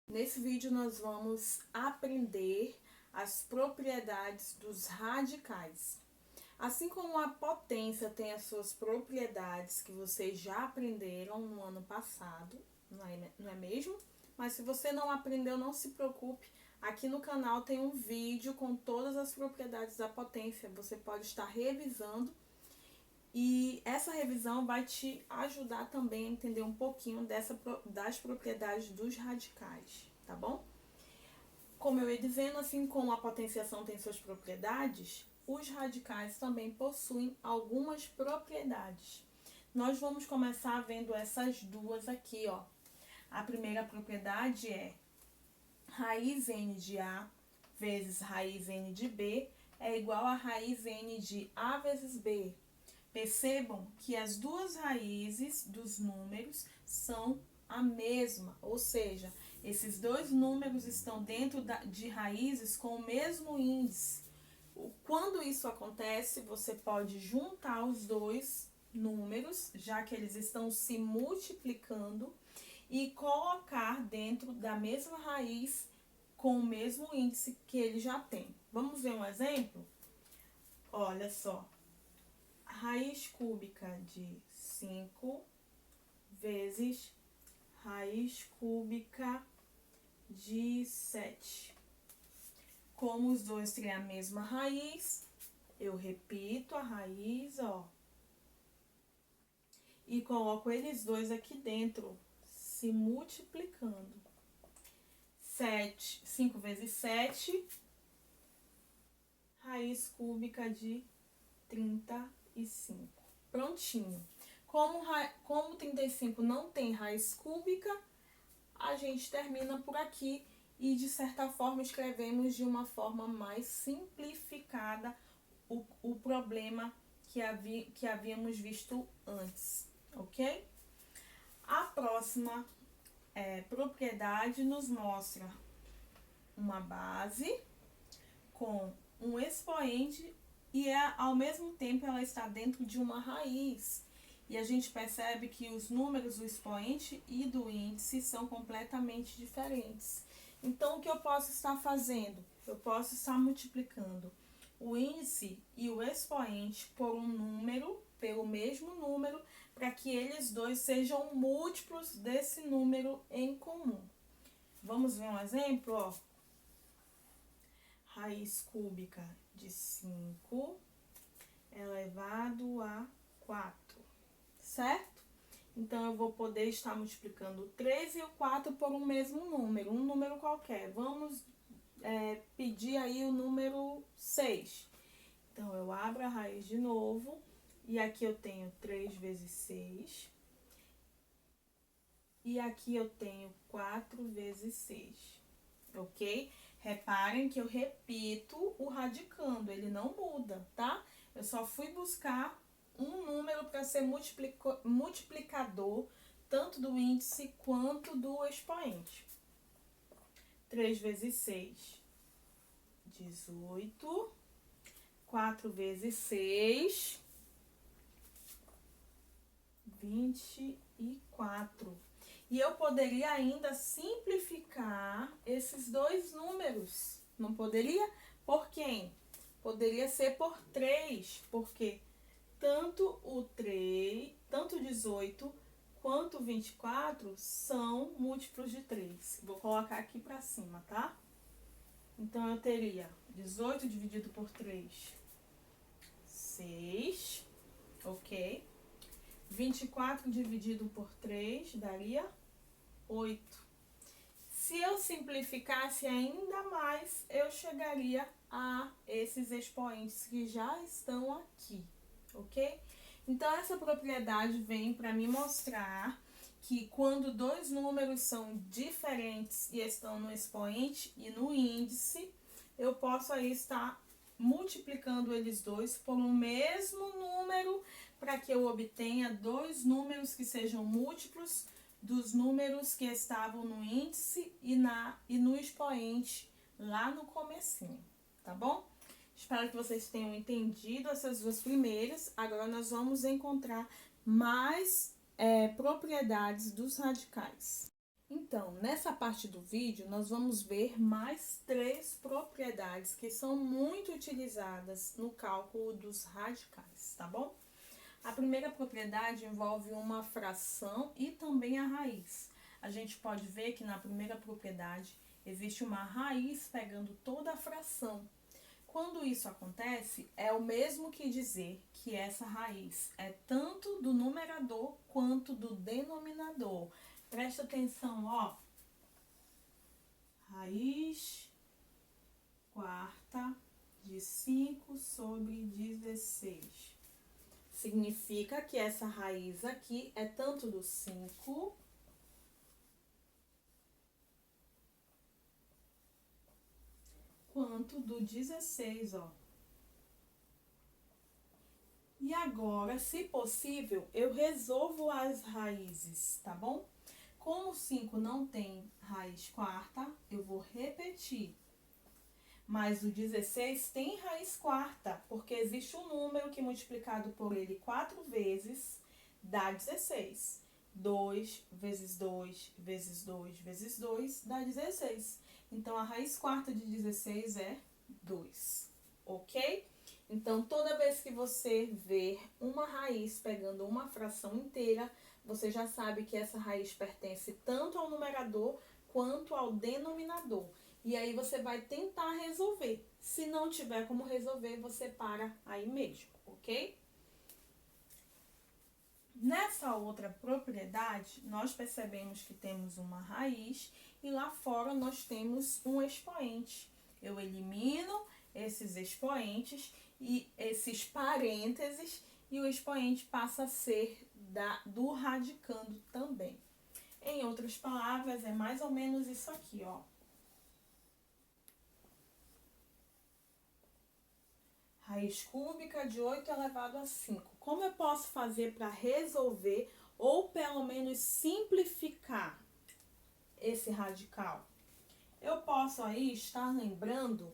Nesse vídeo nós vamos aprender as propriedades dos radicais. Assim como a potência tem as suas propriedades que vocês já aprenderam no ano passado, não é mesmo? Mas se você não aprendeu, não se preocupe. Aqui no canal tem um vídeo com todas as propriedades da potência. Você pode estar revisando e essa revisão vai te ajudar também a entender um pouquinho das propriedades dos radicais, tá bom? Como eu ia dizendo, assim como a potenciação tem suas propriedades, os radicais também possuem algumas propriedades. Nós vamos começar vendo essas duas aqui, ó. A primeira propriedade é raiz n de A vezes raiz n de B é igual a raiz n de A vezes B. Percebam que as duas raízes dos números são a mesma, ou seja, esses dois números estão dentro de raízes com o mesmo índice. Quando isso acontece, você pode juntar os dois números, já que eles estão se multiplicando, e colocar dentro da mesma raiz com o mesmo índice que ele já tem. Vamos ver um exemplo? Olha só. Raiz cúbica de 5 vezes raiz cúbica de 7. Como os dois têm a mesma raiz, eu repito a raiz, ó. E coloco eles dois aqui dentro, se multiplicando. 5 vezes 7, raiz cúbica de 35. Prontinho. Como 35 não tem raiz cúbica, a gente termina por aqui e, de certa forma, escrevemos de uma forma mais simplificada o problema que havíamos visto antes, ok? A próxima propriedade nos mostra uma base com um expoente e ao mesmo tempo ela está dentro de uma raiz. E a gente percebe que os números do expoente e do índice são completamente diferentes. Então, o que eu posso estar fazendo? Eu posso estar multiplicando o índice e o expoente por um número, pelo mesmo número, para que eles dois sejam múltiplos desse número em comum. Vamos ver um exemplo, ó. Raiz cúbica de 5 elevado a 4, certo? Então, eu vou poder estar multiplicando o 3 e o 4 por um mesmo número, um número qualquer. Vamos pedir aí o número 6. Então, eu abro a raiz de novo, e aqui eu tenho 3 vezes 6. E aqui eu tenho 4 vezes 6, ok? Reparem que eu repito o radicando, ele não muda, tá? Eu só fui buscar um número para ser multiplicador, tanto do índice quanto do expoente. 3 vezes 6, 18. 4 vezes 6, 24. E eu poderia ainda simplificar esses dois números, não poderia? Por quem? Poderia ser por 3, porque tanto o 18 quanto o 24 são múltiplos de 3. Vou colocar aqui para cima, tá? Então, eu teria 18 dividido por 3, 6, ok? 24 dividido por 3 daria 8. Se eu simplificasse ainda mais, eu chegaria a esses expoentes que já estão aqui, ok? Então, essa propriedade vem para me mostrar que quando dois números são diferentes e estão no expoente e no índice, eu posso aí estar multiplicando eles dois por um mesmo número para que eu obtenha dois números que sejam múltiplos dos números que estavam no índice e no expoente lá no comecinho, tá bom? Espero que vocês tenham entendido essas duas primeiras. Agora nós vamos encontrar mais propriedades dos radicais. Então, nessa parte do vídeo, nós vamos ver mais 3 propriedades que são muito utilizadas no cálculo dos radicais, tá bom? A primeira propriedade envolve uma fração e também a raiz. A gente pode ver que na primeira propriedade existe uma raiz pegando toda a fração. Quando isso acontece, é o mesmo que dizer que essa raiz é tanto do numerador quanto do denominador. Presta atenção, ó. Raiz quarta de 5 sobre 16. Significa que essa raiz aqui é tanto do 5 quanto do 16, ó. E agora, se possível, eu resolvo as raízes, tá bom? Como o 5 não tem raiz quarta, eu vou repetir. Mas o 16 tem raiz quarta, porque existe um número que multiplicado por ele 4 vezes dá 16. 2 vezes 2 vezes 2 vezes 2 dá 16. Então, a raiz quarta de 16 é 2, ok? Então, toda vez que você ver uma raiz pegando uma fração inteira, você já sabe que essa raiz pertence tanto ao numerador quanto ao denominador. E aí você vai tentar resolver. Se não tiver como resolver, você para aí mesmo, ok? Nessa outra propriedade, nós percebemos que temos uma raiz e lá fora nós temos um expoente. Eu elimino esses expoentes e esses parênteses e o expoente passa a ser do radicando também. Em outras palavras, é mais ou menos isso aqui, ó. Raiz cúbica de 8 elevado a 5. Como eu posso fazer para resolver ou pelo menos simplificar esse radical? Eu posso aí estar lembrando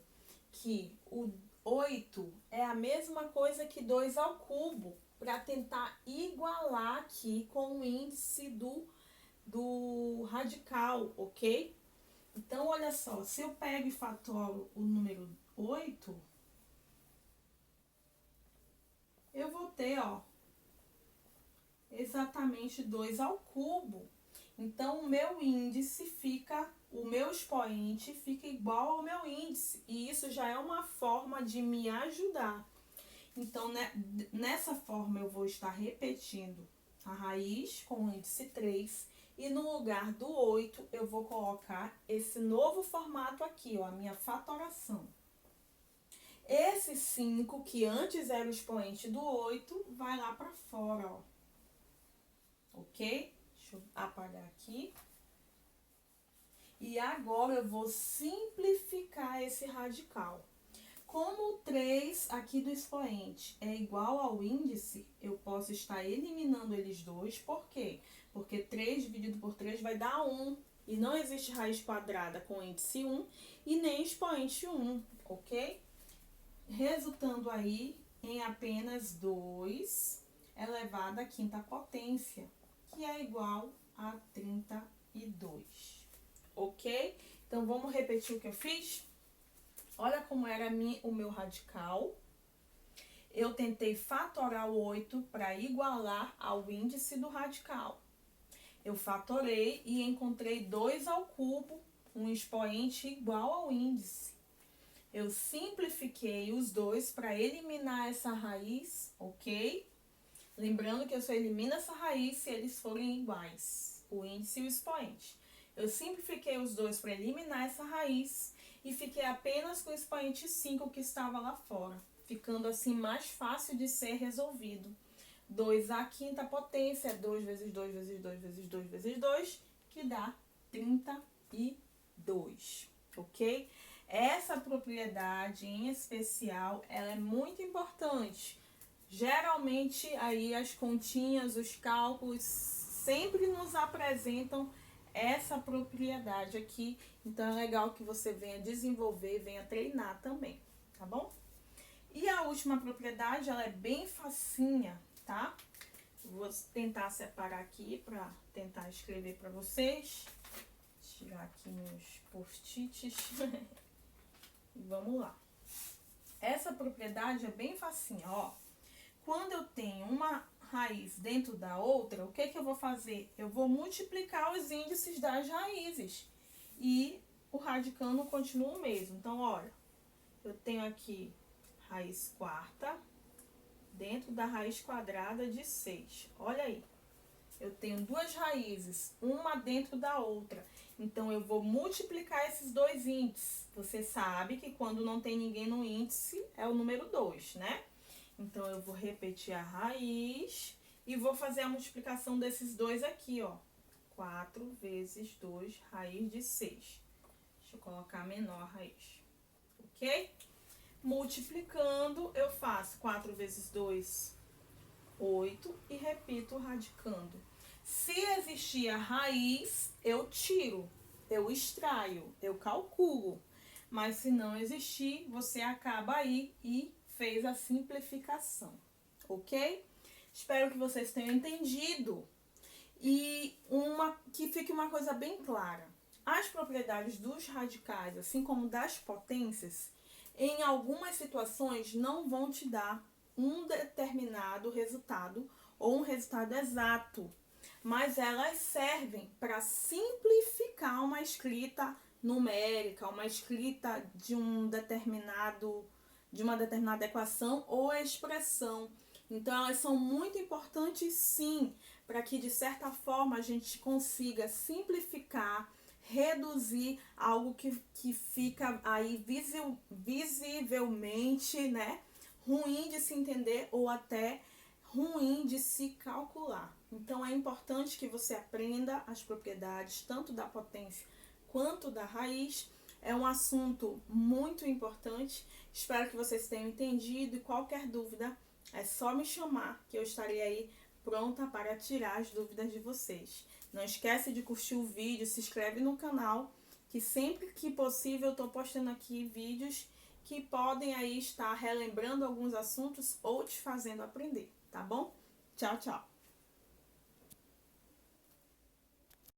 que o 8 é a mesma coisa que 2 ao cubo, para tentar igualar aqui com o índice do radical, ok? Então, olha só, se eu pego e fatoro o número 8, eu vou ter, ó, exatamente 2 ao cubo. Então, o meu índice fica, o meu expoente fica igual ao meu índice. E isso já é uma forma de me ajudar. Então, nessa forma, eu vou estar repetindo a raiz com o índice 3. E no lugar do 8, eu vou colocar esse novo formato aqui, ó, a minha fatoração. Esse 5, que antes era o expoente do 8, vai lá para fora, ó. Ok? Deixa eu apagar aqui. E agora eu vou simplificar esse radical. Como o 3 aqui do expoente é igual ao índice, eu posso estar eliminando eles dois. Por quê? Porque 3 dividido por 3 vai dar 1. E não existe raiz quadrada com índice 1 e nem expoente 1, ok? Resultando aí em apenas 2 elevado à quinta potência, que é igual a 32, ok? Então, vamos repetir o que eu fiz? Olha como era o meu radical. Eu tentei fatorar o 8 para igualar ao índice do radical. Eu fatorei e encontrei 2 ao cubo, um expoente igual ao índice. Eu simplifiquei os dois para eliminar essa raiz, ok? Lembrando que eu só elimino essa raiz se eles forem iguais, o índice e o expoente. Eu simplifiquei os dois para eliminar essa raiz e fiquei apenas com o expoente 5 que estava lá fora, ficando assim mais fácil de ser resolvido. 2 à quinta potência é 2 vezes 2 vezes 2 vezes 2 vezes 2, que dá 32, ok? Essa propriedade em especial, ela é muito importante. Geralmente aí as continhas, os cálculos sempre nos apresentam essa propriedade aqui. Então é legal que você venha desenvolver, venha treinar também, tá bom? E a última propriedade, ela é bem facinha, tá? Vou tentar separar aqui para tentar escrever para vocês. Tirar aqui meus post-its. E vamos lá. Essa propriedade é bem facinha, ó. Quando eu tenho uma raiz dentro da outra, o que que eu vou fazer? Eu vou multiplicar os índices das raízes. E o radicando continua o mesmo. Então, olha, eu tenho aqui raiz quarta dentro da raiz quadrada de 6. Olha aí. Eu tenho duas raízes, uma dentro da outra. Então, eu vou multiplicar esses dois índices. Você sabe que quando não tem ninguém no índice, é o número 2, né? Então, eu vou repetir a raiz e vou fazer a multiplicação desses dois aqui, ó. 4 vezes 2, raiz de 6. Deixa eu colocar a menor raiz, ok? Multiplicando, eu faço 4 vezes 2, 8 e repito radicando. Se existir a raiz, eu tiro, eu extraio, eu calculo. Mas se não existir, você acaba aí e fez a simplificação, ok? Espero que vocês tenham entendido. E que fique uma coisa bem clara. As propriedades dos radicais, assim como das potências, em algumas situações não vão te dar um determinado resultado ou um resultado exato, mas elas servem para simplificar uma escrita numérica, uma escrita de uma determinada equação ou expressão. Então, elas são muito importantes, sim, para que, de certa forma, a gente consiga simplificar, reduzir algo que fica aí visivelmente, né, ruim de se entender ou até ruim de se calcular. Então, é importante que você aprenda as propriedades tanto da potência quanto da raiz. É um assunto muito importante. Espero que vocês tenham entendido e qualquer dúvida é só me chamar que eu estarei aí pronta para tirar as dúvidas de vocês. Não esquece de curtir o vídeo, se inscreve no canal, que sempre que possível eu estou postando aqui vídeos que podem aí estar relembrando alguns assuntos ou te fazendo aprender, tá bom? Tchau, tchau!